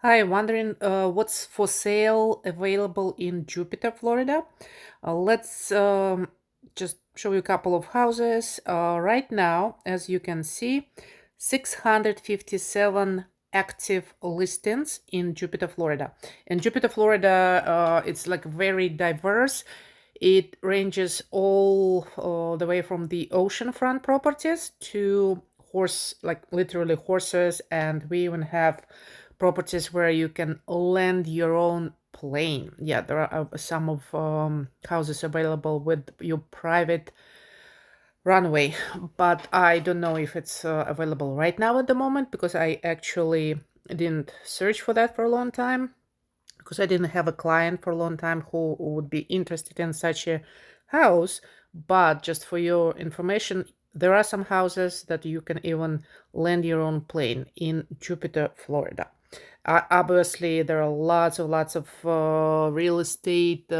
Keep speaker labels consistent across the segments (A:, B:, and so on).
A: Hi, wondering what's for sale available in Jupiter, Florida. Let's just show you a couple of houses. Right now, as you can see, 657 active listings in Jupiter, Florida. And Jupiter, Florida, it's like very diverse. It ranges all the way from the oceanfront properties to like literally horses, and we even have properties where you can land your own plane. Yeah, there are some of houses available with your private runway, but I don't know if it's available right now at the moment because I actually didn't search for that for a long time because I didn't have a client for a long time who would be interested in such a house. But just for your information, there are some houses that you can even land your own plane in Jupiter, Florida. Obviously, there are lots of real estate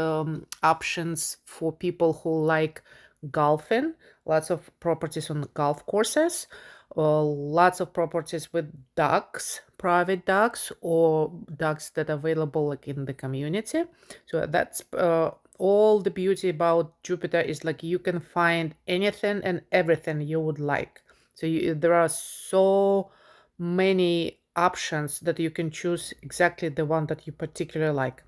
A: options for people who like golfing. Lots of properties on golf courses. Lots of properties with docks, private docks, or docks that are available like in the community. So that's all the beauty about Jupiter is like you can find anything and everything you would like. So there are so many options that you can choose exactly the one that you particularly like.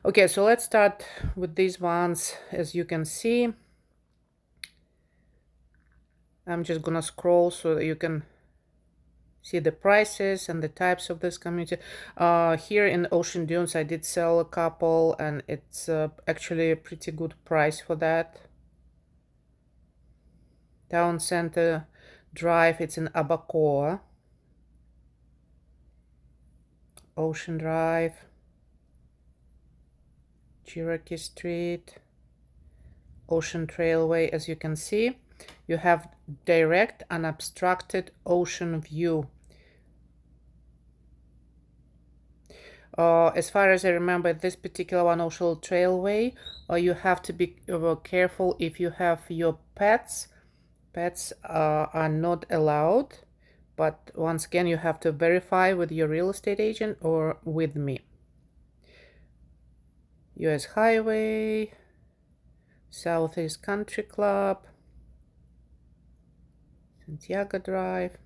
A: Okay, so let's start with these ones. As you can see, I'm just gonna scroll so that you can see the prices and the types of this community. Here in Ocean Dunes, I did sell a couple, and it's actually a pretty good price for that. Town Center Drive, it's in Abacoa. Ocean Drive, Cherokee Street, Ocean Trailway. As you can see, you have direct unobstructed ocean view. As far as I remember, this particular one, Ocean Trailway, you have to be careful if you have your pets. Pets are not allowed, but once again, you have to verify with your real estate agent or with me. US Highway, Southeast Country Club, Santiago Drive.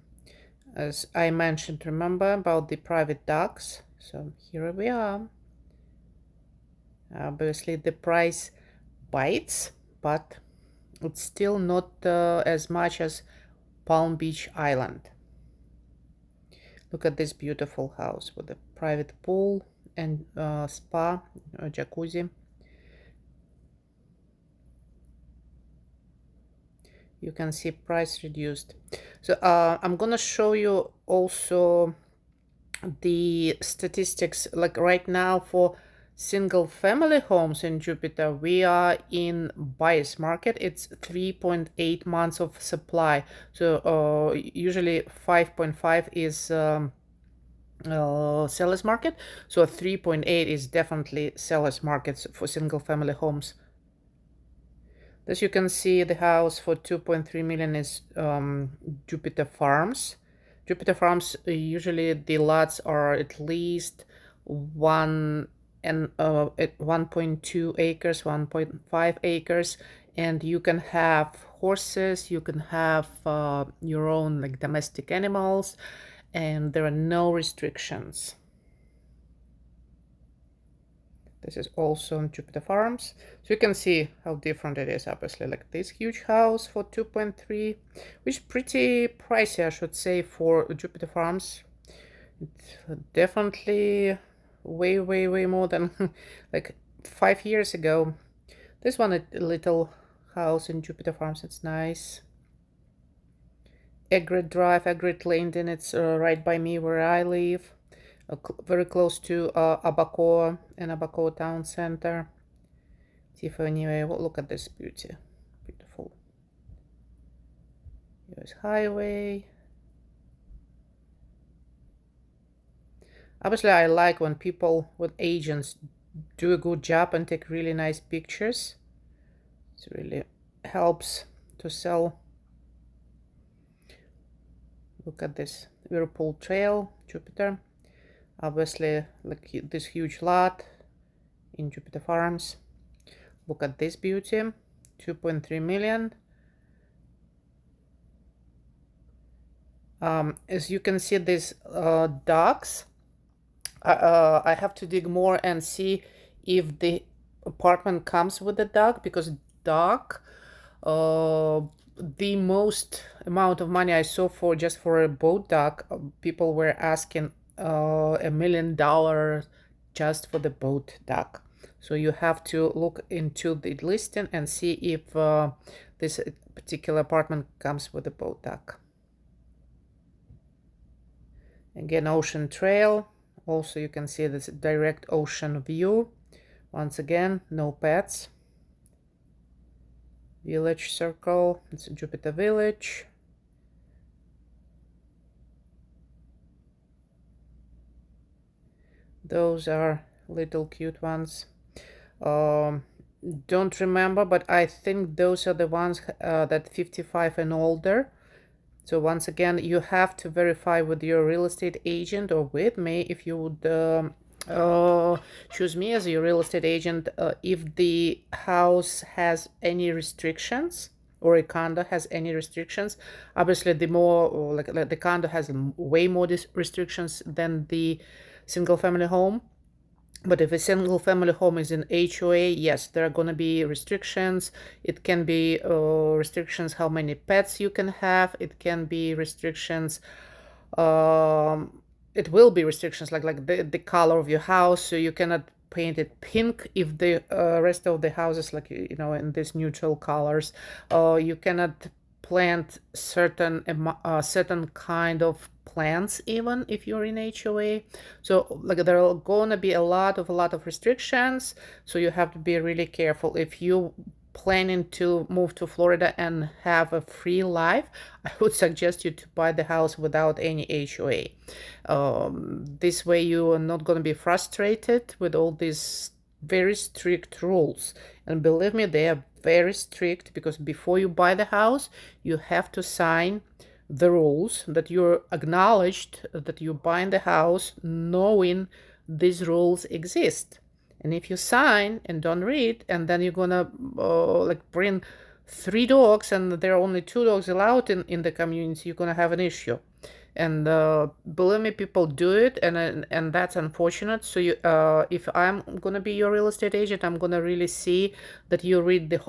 A: As I mentioned, remember about the private docks. So here we are. Obviously, the price bites, but it's still not as much as Palm Beach Island. Look at this beautiful house with a private pool and spa, jacuzzi. You can see price reduced. So I'm gonna show you also the statistics. Like right now for single family homes in Jupiter, we are in buyer's market. It's 3.8 months of supply. So usually 5.5 is seller's market. So 3.8 is definitely seller's markets for single family homes. As you can see, the house for 2.3 million is Jupiter Farms. Jupiter Farms, usually the lots are at least at 1.2 acres, 1.5 acres, and you can have horses, you can have your own like domestic animals, and there are no restrictions. This is also on Jupiter Farms. So you can see how different it is, obviously. Like this huge house for 2.3, which is pretty pricey, I should say, for Jupiter Farms. It's definitely way more than like 5 years ago. This one, a little house in Jupiter Farms, it's nice. Egret Drive, Egret Lane, and it's right by me where I live. Very close to Abacoa and Abacoa Town Center. Tiffany, well, look at this beauty. Beautiful. US Highway. Obviously, I like when people with agents do a good job and take really nice pictures. It really helps to sell. Look at this Whirlpool Trail, Jupiter. Obviously, like this huge lot in Jupiter Farms. Look at this beauty, 2.3 million. As you can see, these docks, I have to dig more and see if the apartment comes with the dock, because dock, the most amount of money I saw for just for a boat dock, people were asking $1 million just for the boat dock. So you have to look into the listing and see if this particular apartment comes with a boat dock. Again, ocean trail. Also, you can see this direct ocean view. Once again, no pets. Village circle. It's a Jupiter Village. Those are little cute ones. Don't remember, but I think those are the ones that 55 and older. So once again, you have to verify with your real estate agent or with me if you would choose me as your real estate agent if the house has any restrictions or a condo has any restrictions. Obviously, the more like the condo has way more restrictions than the single family home. But if a single family home is in HOA, yes, there are going to be restrictions. It can be restrictions how many pets you can have. It can be restrictions. It will be restrictions like the color of your house. So you cannot paint it pink if the rest of the house is like, you know, in these neutral colors. You cannot plant certain kind of plants even if you're in HOA. So like there are gonna be a lot of restrictions, so you have to be really careful. If you planning to move to Florida and have a free life, I would suggest you to buy the house without any HOA. This way you are not going to be frustrated with all these very strict rules. And believe me, they are very strict, because before you buy the house, you have to sign the rules that you're acknowledged that you're buying the house knowing these rules exist. And if you sign and don't read, and then you're gonna like bring 3 dogs and there are only 2 dogs allowed in the community, you're gonna have an issue. And believe me, people do it, and that's unfortunate. So you, if I'm gonna be your real estate agent, I'm gonna really see that you read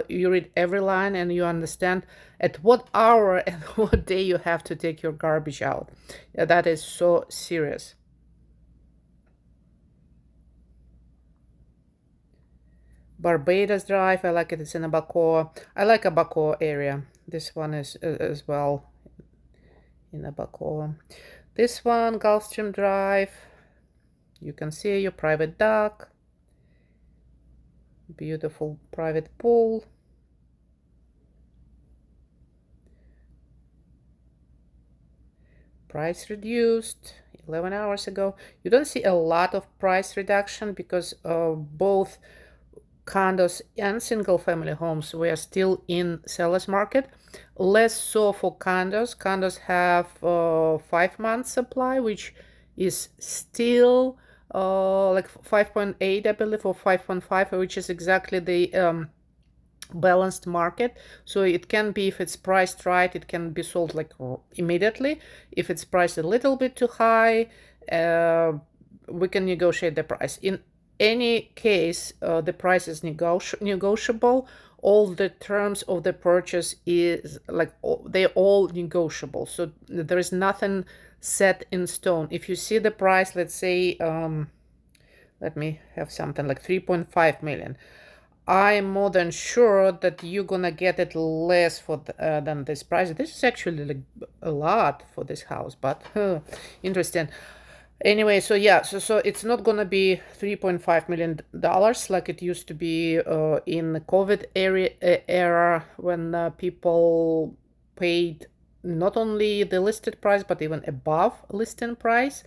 A: you read every line and you understand at what hour and what day you have to take your garbage out. That is so serious. Barbados Drive, I like it. It's in Abacoa. I like Abacoa area. This one is as well in Abacoa. This one, Gulfstream Drive. You can see your private dock. Beautiful private pool. Price reduced 11 hours ago. You don't see a lot of price reduction because both condos and single family homes were still in seller's market. Less so for condos. Condos have 5 months supply, which is still like 5.8, I believe, or 5.5, which is exactly the balanced market. So it can be, if it's priced right, it can be sold like immediately. If it's priced a little bit too high, we can negotiate the price. In any case, the price is negotiable. All the terms of the purchase is like they're all negotiable, so there is nothing set in stone. If you see the price, let's say let me have something like 3.5 million, I'm more than sure that you're gonna get it less for than this price. This is actually like a lot for this house, but interesting. Anyway, so yeah, so it's not gonna be $3.5 million like it used to be in the COVID era when people paid not only the listed price but even above listing price.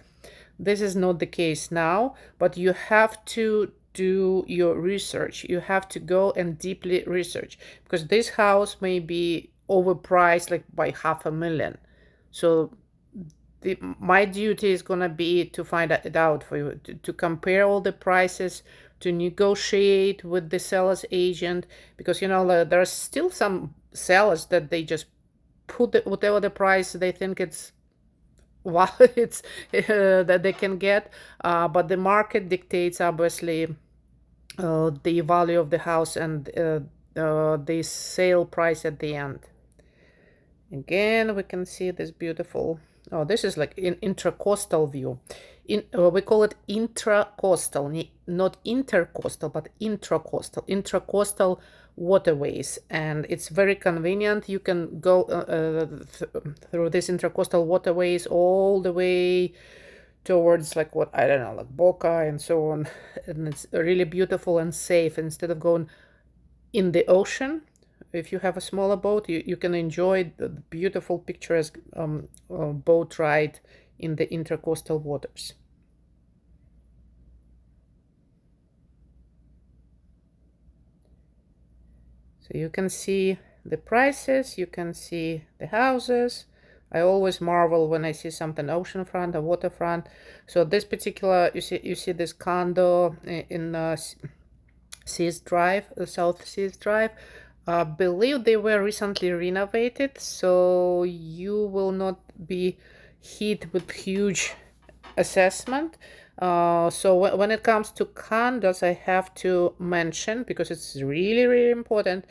A: This is not the case now, but you have to do your research. You have to go and deeply research, because this house may be overpriced like by $500,000. So my duty is gonna be to find it out for you, to compare all the prices, to negotiate with the seller's agent, because there are still some sellers that they just put whatever the price they think it's it's that they can get, but the market dictates obviously the value of the house and the sale price at the end. Again, we can see this beautiful, oh, this is like an intracoastal view. We call it intracoastal, not intercoastal, but intracoastal waterways. And it's very convenient. You can go through these intracoastal waterways all the way towards, like, what, I don't know, like Boca and so on. And it's really beautiful and safe. Instead of going in the ocean, if you have a smaller boat, you can enjoy the beautiful picturesque boat ride in the intercoastal waters. So you can see the prices, you can see the houses. I always marvel when I see something oceanfront or waterfront. So this particular, you see this condo in Seas Drive, South Seas Drive. I believe they were recently renovated, so you will not be hit with huge assessment. So when it comes to condos, I have to mention, because it's really, really important,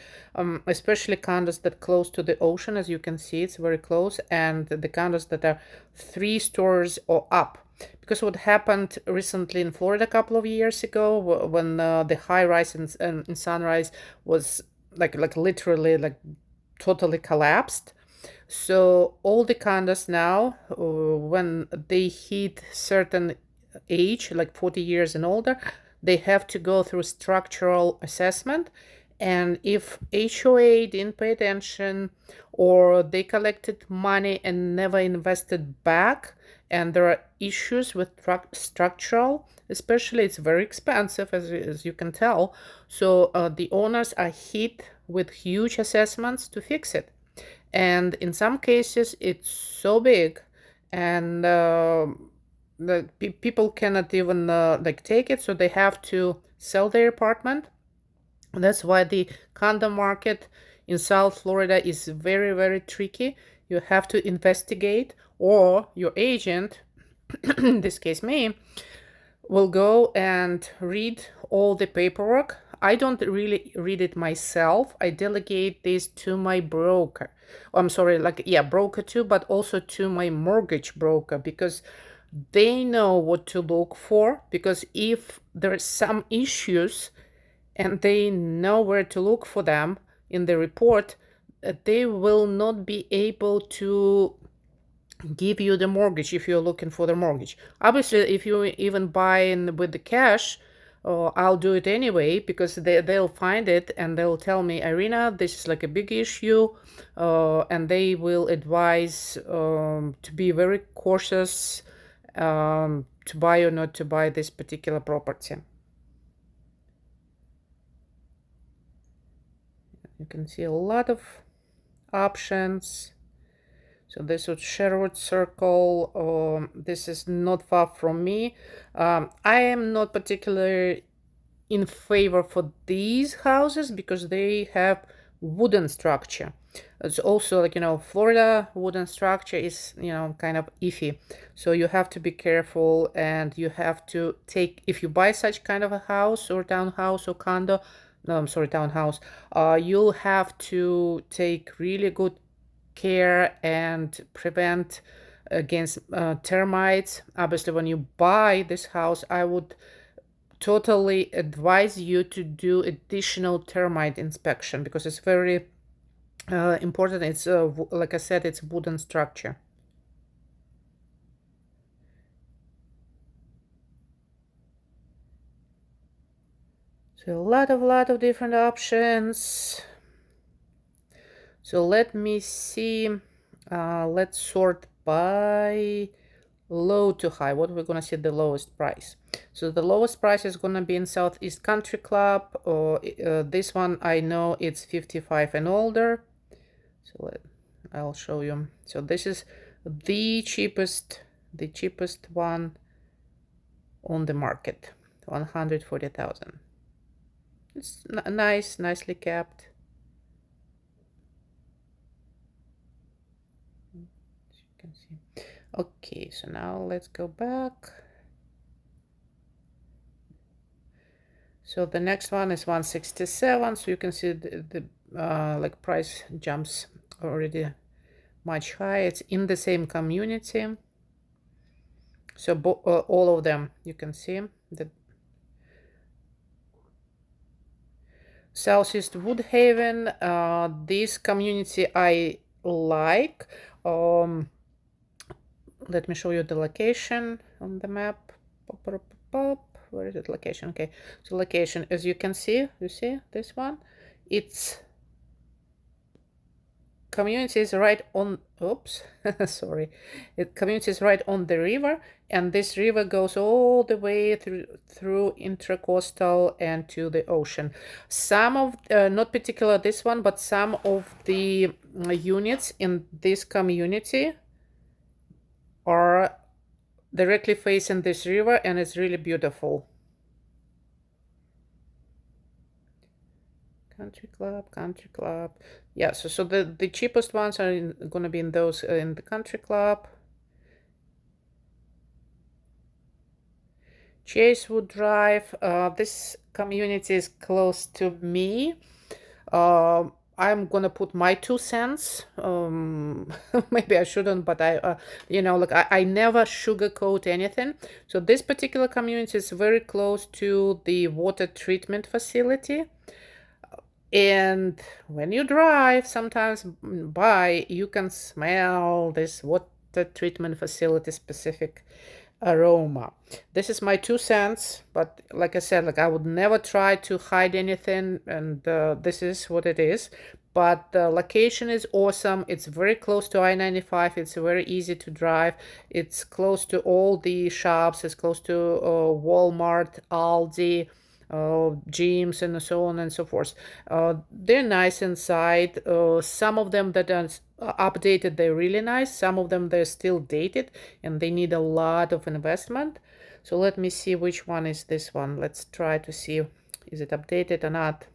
A: especially condos that close to the ocean. As you can see, it's very close, and the condos that are 3 stories or up. Because what happened recently in Florida a couple of years ago, when the high rise in Sunrise was like literally like totally collapsed. So all the condos now, when they hit certain age, like 40 years and older, they have to go through structural assessment. And if HOA didn't pay attention, or they collected money and never invested back, and there are issues with structural, especially, it's very expensive, as you can tell. So the owners are hit with huge assessments to fix it. And in some cases, it's so big, and the people cannot even take it, so they have to sell their apartment. That's why the condo market in South Florida is very, very tricky. You have to investigate, or your agent, in this case me, will go and read all the paperwork. I don't really read it myself. I delegate this to my broker. I'm sorry, broker too, but also to my mortgage broker, because they know what to look for. Because if there are some issues and they know where to look for them in the report, they will not be able to give you the mortgage if you're looking for the mortgage. Obviously, if you even buy in with the cash, I'll do it anyway, because they'll find it and they'll tell me, Iryna, this is like a big issue, and they will advise to be very cautious to buy or not to buy this particular property. You can see a lot of options. So this is Sherwood Circle. This is not far from me. I am not particularly in favor for these houses because they have wooden structure. It's also Florida wooden structure is kind of iffy. So you have to be careful, and you have to take, if you buy such kind of a house or townhouse or condo, no, I'm sorry, townhouse, you'll have to take really good care and prevent against termites. Obviously, when you buy this house, I would totally advise you to do additional termite inspection, because it's very important. It's like I said, it's wooden structure. So a lot of different options. So let me see. Let's sort by low to high. What we're gonna see the lowest price. So the lowest price is gonna be in Southeast Country Club, or this one I know it's 55 and older. So I'll show you. So this is the cheapest the cheapest one on the market, 140,000. It's nice, nicely kept. As you can see. Okay, so now let's go back. So the next one is 167. So you can see the like price jumps already much higher. It's in the same community. So all of them, you can see that Southeast Woodhaven, this community I like. Let me show you the location on the map. Where is it? Location. Okay, so location, as you can see, you see this one, it's community is right on, oops, sorry, community is right on the river, and this river goes all the way through intracoastal and to the ocean. Some of, not particular this one, but some of the units in this community are directly facing this river, and it's really beautiful. Country club. Yeah, so the cheapest ones are gonna be in those in the country club. Chasewood Drive. This community is close to me. I'm gonna put my 2 cents. Maybe I shouldn't, but I, you know, like I never sugarcoat anything. So this particular community is very close to the water treatment facility. And when you drive sometimes by, you can smell this water treatment facility specific aroma. This is my 2 cents, but like I said, like I would never try to hide anything, and this is what it is. But the location is awesome. It's very close to I-95. It's very easy to drive. It's close to all the shops. It's close to Walmart, Aldi, gyms, and so on and so forth. They're nice inside. Some of them that are updated, they're really nice. Some of them they're still dated and they need a lot of investment. So let me see which one is this one. Let's try to see, is it updated or not.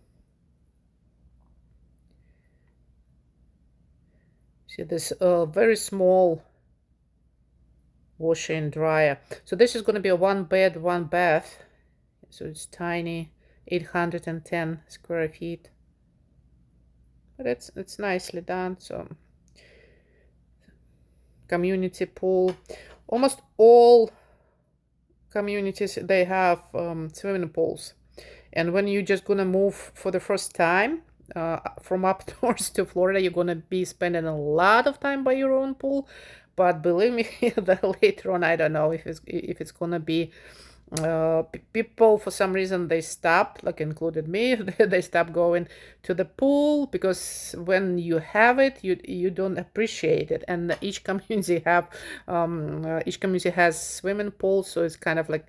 A: See this very small washer and dryer. So this is going to be a 1 bed, 1 bath. So it's tiny, 810 square feet. But it's nicely done. So community pool. Almost all communities, they have swimming pools. And when you're just gonna move for the first time from up north to Florida, you're gonna be spending a lot of time by your own pool. But believe me, that later on, I don't know if it's gonna be people, for some reason they stopped, like included me, they stopped going to the pool, because when you have it, you don't appreciate it. And each community has swimming pools, so it's kind of like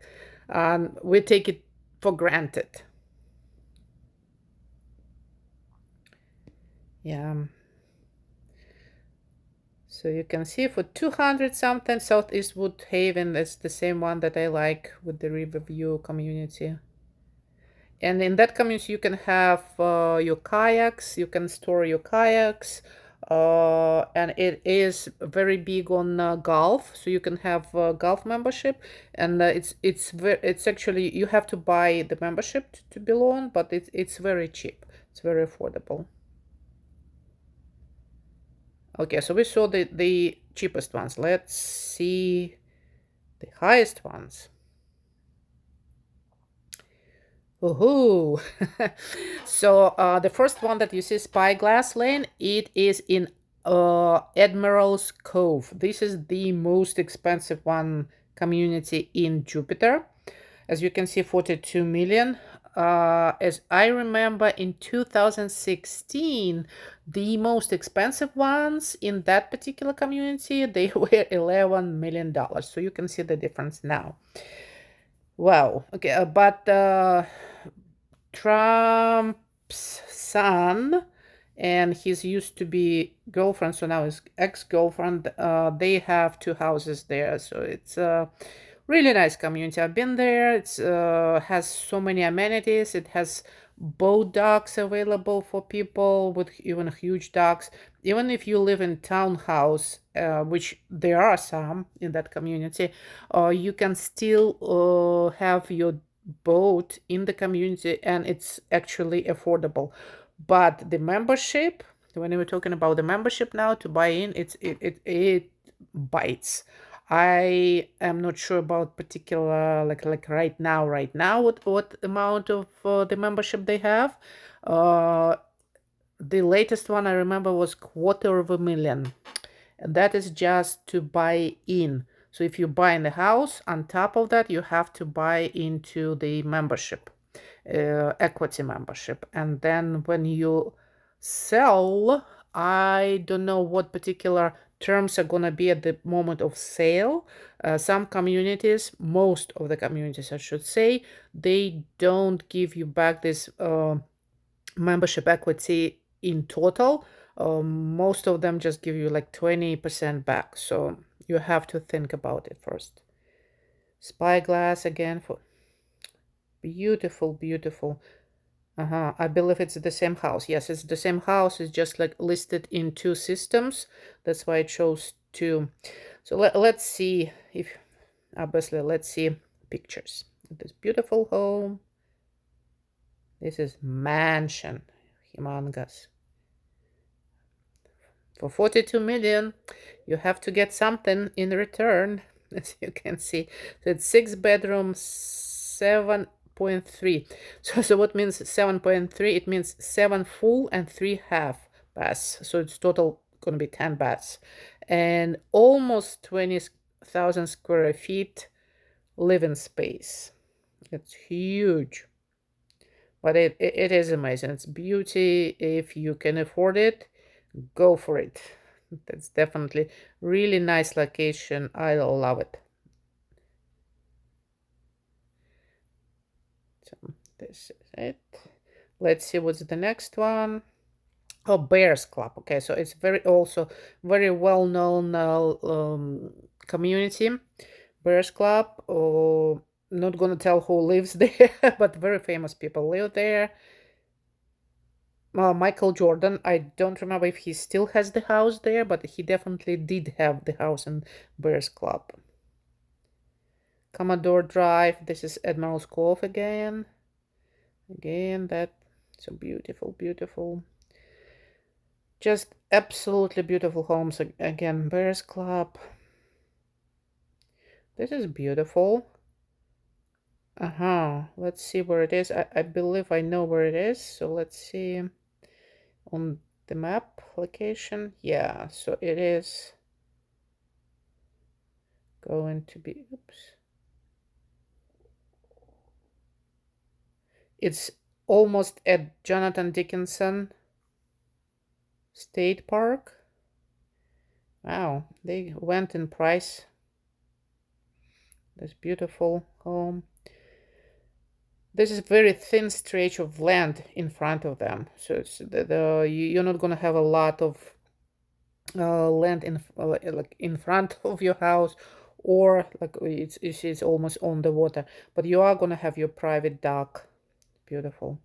A: we take it for granted. Yeah. So you can see for 200 something, Southeast Woodhaven, that's the same one that I like with the Riverview community. And in that community, you can have your kayaks, you can store your kayaks, and it is very big on golf, so you can have golf membership, and it's actually, you have to buy the membership to belong, but it's very cheap, it's very affordable. Okay, so we saw the cheapest ones. Let's see the highest ones. Woohoo! So the first one that you see, Spyglass Lane, it is in Admiral's Cove. This is the most expensive one community in Jupiter. As you can see, 42 million. As I remember, in 2016, the most expensive ones in that particular community, they were $11 million. So you can see the difference now. Wow. Okay, but Trump's son and his used to be girlfriend, so now his ex-girlfriend. They have two houses there, so it's a really nice community. I've been there. It's has so many amenities. It has boat docks available for people with even huge docks. Even if you live in townhouse, which there are some in that community, you can still have your boat in the community, and it's actually affordable. But the membership, when we're talking about the membership now to buy in, it bites. I am not sure about particular like right now what amount of the membership they have. Uh, the latest one I remember was $250,000, and that is just to buy in. So if you buy in the house, on top of that, you have to buy into the membership, equity membership. And then when you sell, I don't know what particular terms are going to be at the moment of sale. Some communities, most of the communities, I should say, they don't give you back this membership equity in total. Most of them just give you like 20% back. So you have to think about it first. Spyglass again for beautiful, beautiful. I believe it's the same house. Yes, it's the same house. It's just like listed in two systems. That's why it shows two. So let's see if, obviously, let's see pictures. This beautiful home. This is mansion. Humongous. For 42 million, you have to get something in return, as you can see. So it's 6 bedrooms, 7.3. So what means 7.3? It means 7 full and 3 half baths. So it's total going to be 10 baths. And almost 20,000 square feet living space. It's huge. But it is amazing. It's beauty. If you can afford it, go for it. That's definitely really nice location. I love it. So this is it. Let's see what's the next one. Oh, Bears Club. Okay, so it's very well known community. Bears Club. Oh, not gonna tell who lives there, but very famous people live there. Michael Jordan, I don't remember if he still has the house there, but he definitely did have the house in Bears Club. Commodore Drive, this is Admiral's Cove again. Again, that so beautiful, beautiful. Just absolutely beautiful homes. Again, Bears Club. This is beautiful. Let's see where it is. I believe I know where it is. So let's see on the map location. Yeah, so it is going to be, oops. It's almost at Jonathan Dickinson State Park. Wow, they went in price. This beautiful home. This is very thin stretch of land in front of them, so it's you're not gonna have a lot of land in like in front of your house, or like it's almost on the water, but you are gonna have your private dock. Beautiful.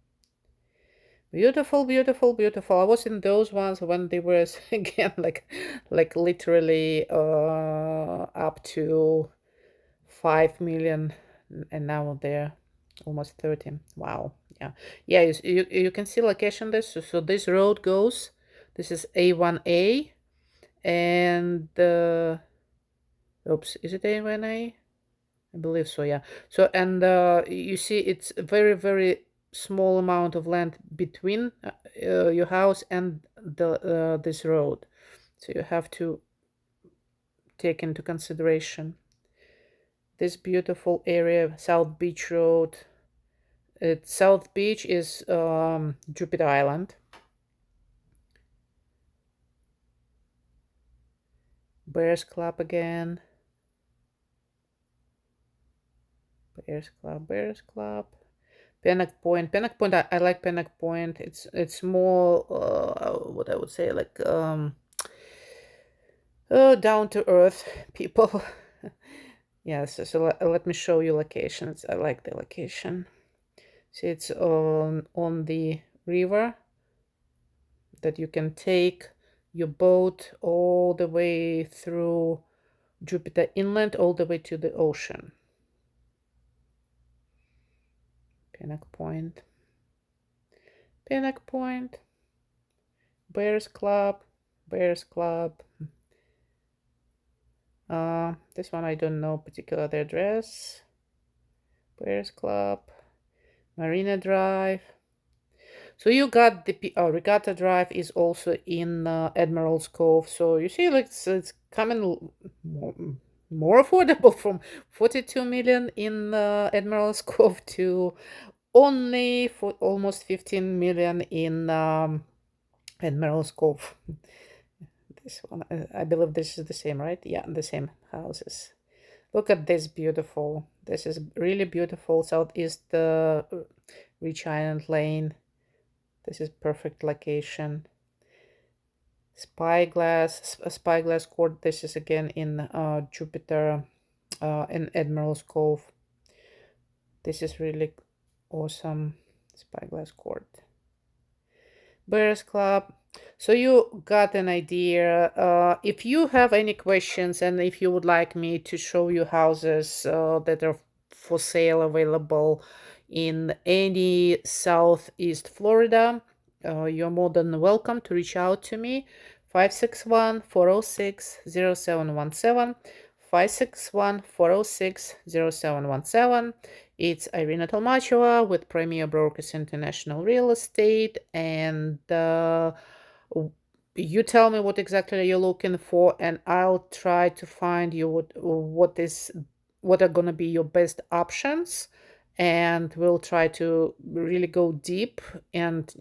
A: Beautiful, beautiful, beautiful. I was in those ones when they were again like literally up to 5 million, and now they're almost 13. Wow. Yeah. Yeah, you can see location this. So this road goes, this is A1A, and oops, is it A1A? I believe so, yeah. So, and you see it's a very, very small amount of land between your house and the this road. So you have to take into consideration this beautiful area, South Beach Road. South Beach is Jupiter Island. Bears Club again. Bears Club, Bears Club. Pennock Point. Pennock Point, I like Pennock Point. It's more what I would say, like down to earth people. Yes, so let me show you locations. I like the location. See, it's on the river that you can take your boat all the way through Jupiter Inland, all the way to the ocean. Pennock Point. Pennock Point. Bears Club. Bears Club. This one I don't know particular the address. Bears Club. Marina Drive. So you got the Regatta Drive is also in Admiral's Cove. So you see, like it's coming more affordable from 42 million in Admiral's Cove to only for almost 15 million in Admiral's Cove. This one, I believe this is the same, right? Yeah, the same houses. Look at this beautiful. This is really beautiful Southeast Rich Island Lane. This is perfect location. Spyglass Court. This is again in Jupiter, in Admiral's Cove. This is really awesome. Spyglass Court. Bears Club. So you got an idea. If you have any questions and if you would like me to show you houses that are for sale available in any Southeast Florida, you're more than welcome to reach out to me. 561-406-0717. 561-406-0717. It's Iryna Talmachova with Premier Brokers International Real Estate, and you tell me what exactly you're looking for, and I'll try to find you what are gonna be your best options, and we'll try to really go deep and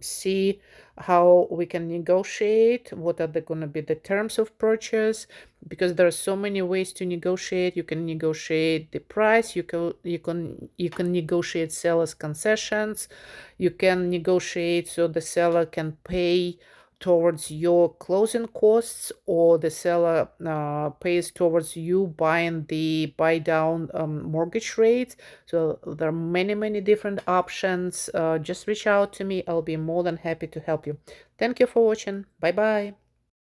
A: see how we can negotiate, what are going to be the terms of purchase, because there are so many ways to negotiate. You can negotiate the price, you can negotiate seller's concessions, you can negotiate so the seller can pay towards your closing costs, or the seller pays towards you buying the buy down mortgage rate. So there are many different options. Just reach out to me. I'll be more than happy to help you. Thank you for watching. Bye bye.